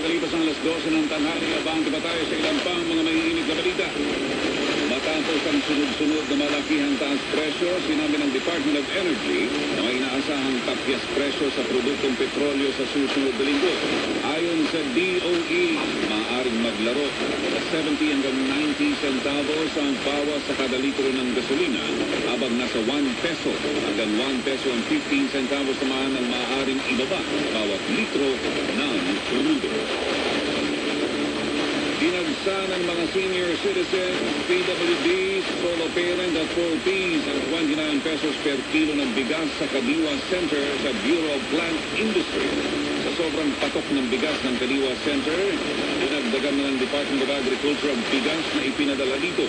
makalipas ang alas 12 ng tanghali, abang pa tayo sa ilang pang mga maiinit na balita. Matapos ang sunod-sunod na malakihang taas presyo, sinabi ng Department of Energy na may inaasahang tapyas presyo sa produktong petrolyo sa susunod na linggo. Ayon sa DOE, maaaring maglaro sa 70 hanggang 90 centavos ang bawas sa kada litro ng gasolina, habang nasa 1 peso hanggang 1 peso ang 15 centavos naman ang maaaring ibaba sa bawat litro ng crudo. Dinagsa ng mga senior citizens, PWDs, solo parent at 4Ps ang 29 pesos per kilo ng bigas sa Kadiwa Center sa Bureau of Plant Industry. Sa sobrang patok ng bigas ng Kadiwa Center, dinagdagan na ng Department of Agriculture ang bigas na ipinadala dito.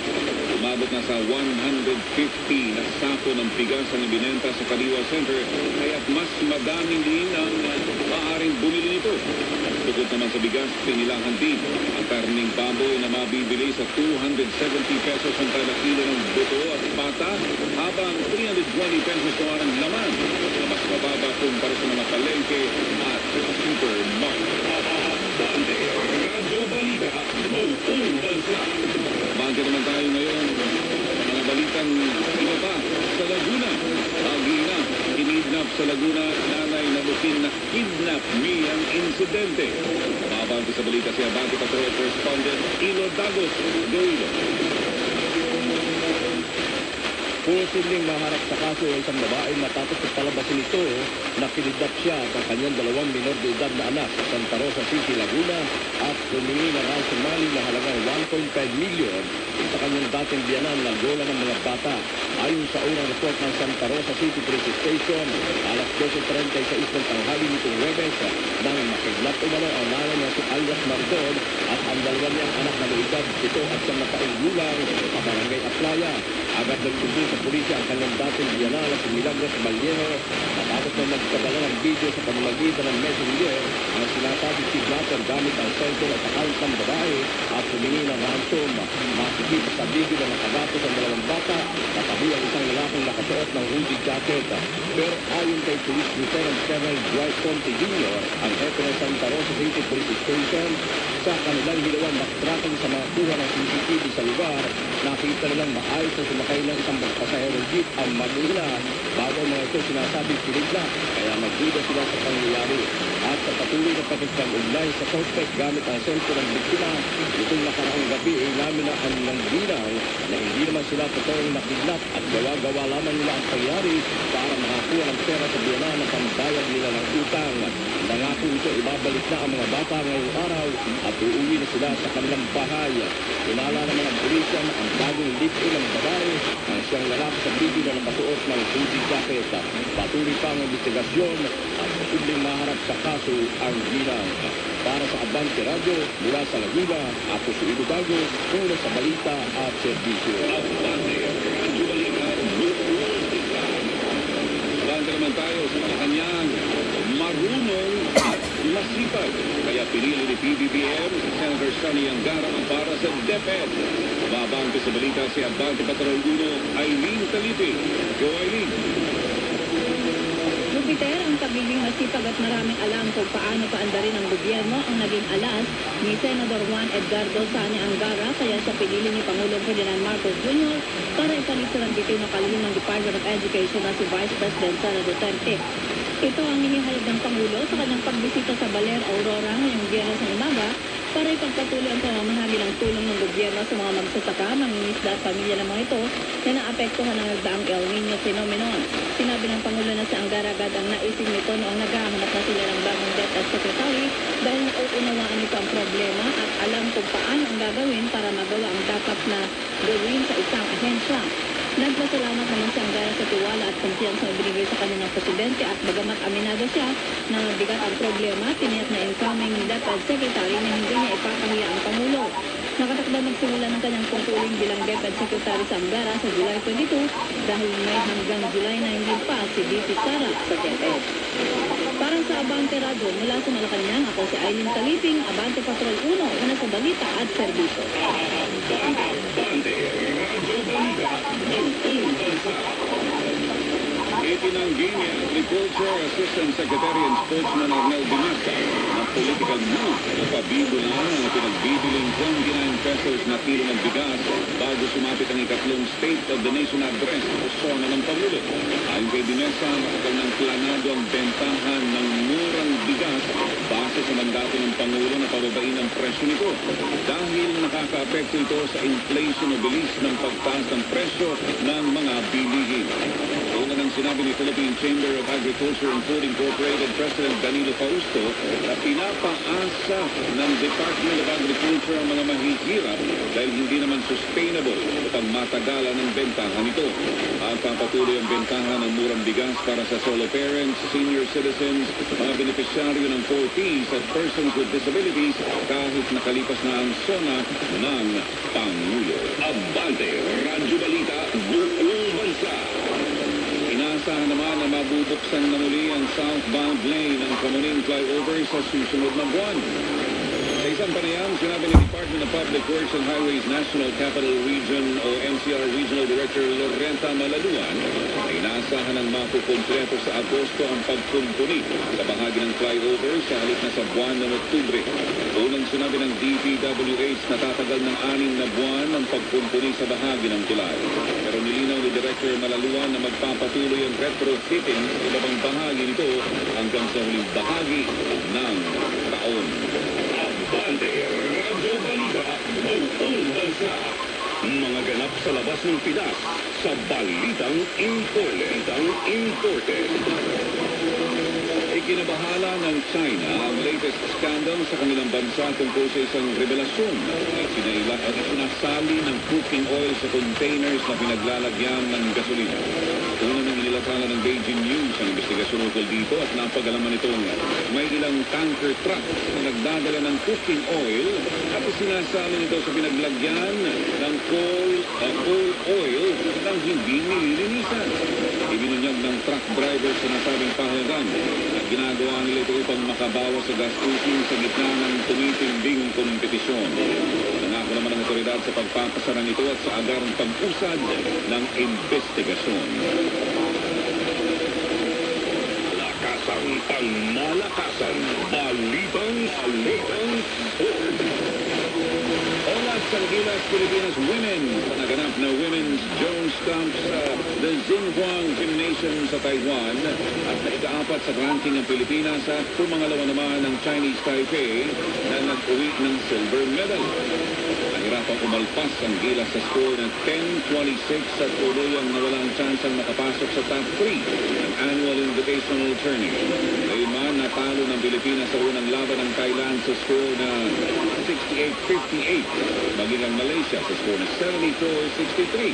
Umabot na sa 150 na sako ng bigas ang ibinenta sa Kadiwa Center, kaya't mas madaming din ang maaaring bumili nito. Bukod naman sa bigas, pinilahan din ang karning baboy na mabibili sa 270 pesos ang kada kilo ng buto at pata, habang 320 pesos naman ang laman na mas mababa kumpara sa mga palengke at supermarket. Bangka naman tayo ngayon sa mga balitang iba pa sa Laguna. Agina, kinidnap sa Laguna, nanay na bukin na kidnap ang insidente. Mabangka sa balita si Abante Patrol Correspondent Ilo Dagos. Go Ilo. Posibleng maharap sa kaso ang isang babae matapos sa palabasin ito na kinidnap siya at ang kanyang 2 minor de edad na anak sa Santa Rosa City, Laguna at humingi ng ransom money na halagang 1.5 million sa kanyang dating biyanan na lola ng mga bata. Ayon sa unang report ng Santa Rosa City Police Station, alas 12:36 ng tanghali nitong Huwebes nang makidnap umano ang nanay na si alias Maridon at ang 2 niyang anak na may edad 7 at 9 taong gulang sa Barangay Aplaya. Agad nagsumbong sa pulisya ang kanyang dating biyanan na si Milagros Baliero matapos na nagpadala ng video sa pamamagitan ng messenger ang sinasabing kidnapper gamit ang cellphone at account ng babae at humingi ng ransom. Makikita sa video na nakagatos ang 2 bata katabi ang isang lalaking nakasuot ng hoodie jacket. Pero ayon kay Police Lieutenant Colonel Dwight Conte Jr., ang hepe ng Santa Rosa City Police Station, sa kanilang ginawang backtracking sa mga kuha ng CCTV sa lugar, nakita nilang maayos na sumakay ng isang pasahero jeep ang mag-ina bago mga ito sinasabing pinigla, kaya nagduda sila sa pangyayari. At sa patuloy na pagkakaugnay sa suspect gamit ang cellphone ng biktima, itong nakaraang gabi ay namin na ang bilang na hindi naman sila totoong nakidnap at gawa-gawa lamang nila ang pangyayari para makakuha ng pera sa biyanan na pambayad nila ng utang. Nangako ito ibabalik na ang mga bata ngayong araw at uuwi na sila sa kanilang bahay. Inala naman ang pulisya na ang bagong live-in ng babae ang siyang lalaki sa video na nakasuot ng hoodie jacket. Patuloy pa ang investigasyon at posibleng maharap sa kaso ang ginang. Para sa Abante Radio, mula sa Laguna, ako si Ido Dagos, una sa balita at serbisyo. Abante Radio Balita, Abante naman tayo sa mga kanyang marunong at masipag. Kaya pinili ni PBBM si Senator Sonny Angara para sa DepEd. Babangka sa balita si Abante Patrol 1, Eileen Talipi. Go Eileen. Jupiter, ang pagiging masipag at maraming alam kung paano paandarin ang gobyerno ang naging alas ni Senador Juan Edgardo Sani Angara, kaya siya pinili ni Pangulong Ferdinand Marcos Jr. para ipalit sa rangiting na kalihim ng Department of Education na si Vice President Sara Duterte. Ito ang hinihayag ng Pangulo sa kanyang pagbisita sa Baler, Aurora ngayong Biyernes ng umaga para ipagpatuloy ang pamamahagi ng tulong ng gobyerno sa mga magsasaka, mangingisda at pamilya ng mga ito na naapektuhan ng nagdaang El Nino phenomenon. Sinabi ng Pangulo na si Angara agad ang naisip nito noong naghahanap na sila ng bagong DepEd Secretary dahil nauunawaan nito ang problema at alam kung paano ang gagawin para magawa ang dapat na gawin sa isang ahensya. Nagpasalamat naman si Angara sa tiwala at kumpiyansa na binigay sa kanya ng presidente at bagamat aminado siya na mabigat ang problema, tiniyak na incoming DepEd Secretary na hindi niya ipapahiya ang Pangulo. Nakatakda magsimula ng kanyang tungkuling bilang DepEd Secretary sa Angara sa July 22 dahil may hanggang July 19 pa si VP Sara sa DepEd. Para sa Abante Radio, mula sa Malacanang, ako si Eileen Taliping, Abante Patrol 1, una sa balita at serbisyo. Abante Radio Balita, Itinanggi ni Agriculture Assistant Secretary and Spokesman Arnel Dimasa na political move o pabibo lang ang pinagbibiling 29 pesos na kilo ng bigas bago sumapit ang ikatlong State of the Nation Address o SONA ng Pangulo. Ayon kay Dimasa, matagal ng planado ang bentahan ng murang bigas base sa mandato ng Pangulo na pababain ang presyo nito dahil nakaka-apekto ito sa inflation o bilis ng pagtaas ng presyo ng mga bilihin. Una nang sinabi ni Philippine Chamber of Agriculture and Food Incorporated President Danilo Fausto na pinapaasa ng Department of Agriculture ang mga mahihirap dahil hindi naman sustainable upang matagalan ang bentahan nito. At papatuloy ang bentahan ng murang bigas para sa solo parents, senior citizens, mga benepisyaryo ng 4Ps at persons with disabilities kahit nakalipas na ang SONA ng Pangulo. Abante, Radyo Balita, buong bansa. Inaasahan naman na mabubuksan na muli ang southbound lane ng Kamuning Flyover sa susunod na buwan. Sa isang panayam, sinabi ni Department of Public Works and Highways National Capital Region o NCR Regional Director Lorenta Malaluan na inaasahan ng makukumpleto sa Agosto ang pagkumpuni sa bahagi ng flyover sa halip na sa buwan ng Oktubre. Unang sinabi ng DPWH na tatagal ng 6 na buwan ang pagkumpuni sa bahagi ng July. Pero nilinaw ni Director Malaluan na magpapatuloy ang retrofitting sa ibang bahagi nito hanggang sa huling bahagi ng taon. Abante, Radyo Balita, buong bansa. Mga ganap sa labas ng Pinas sa Balitang Imported. Ikinabahala ng China ang latest scandal sa kanilang bansa tungkol sa isang revelasyon na isinasali ng cooking oil sa containers na pinaglalagyan ng gasolina. Una nang inilathala ng Beijing News ang investigasyon ukol dito at napagalaman itong may ilang tanker truck na nagdadala ng cooking oil at isinasali nito sa pinaglagyan ng coal oil nang hindi nililinisan. Ibinunyag ng truck driver sa nasabing pahayagan at ginagawa nila ito upang makabawas sa gastusin sa gitna ng tumitinding kompetisyon. Nangako naman ang otoridad sa pagpapasara nito at sa agarang pag-usad ng investigasyon. Malakasang pangmalakasan, balitang sport. Olas sa Gilas Pilipinas Women sa naganap na Women's Jones Stamp sa The Xinhuang Gymnasium sa Taiwan at naika-4 sa ranking ng Pilipinas at pumangalawa naman ng Chinese Taipei na nag-uwi ng silver medal. Nahirapang umalpas ang Gilas sa score ng 10-26 at tuluyang nawala ang chance ang makapasok sa top 3 ng annual invitational tournament. Gayunman, natalo ng Pilipinas sa unang laban ng Thailand sa score na 68-58. Maging ang Malaysia sa score na 74-63.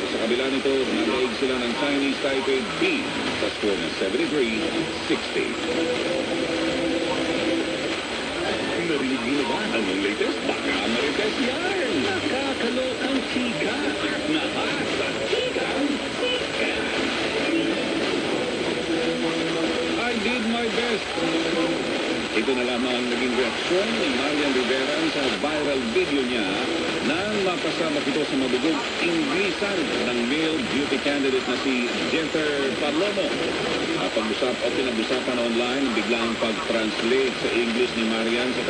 Sa kabila nito, nalaig sila ng Chinese Taipei B sa score na 73-60. Narinig niyo ba ang latest? Baka marites yan! Nakakalokang chika at nahasa chikang chika! I did my best! Ito na lamang ang naging reaksyon ni Marian Rivera sa viral video niya nang mapasama ito sa mabugong Inglesan ng male beauty candidate na si Jennifer Palomo. Pag-usap o pinag-usapan online, biglang pag-translate sa English ni Marian sa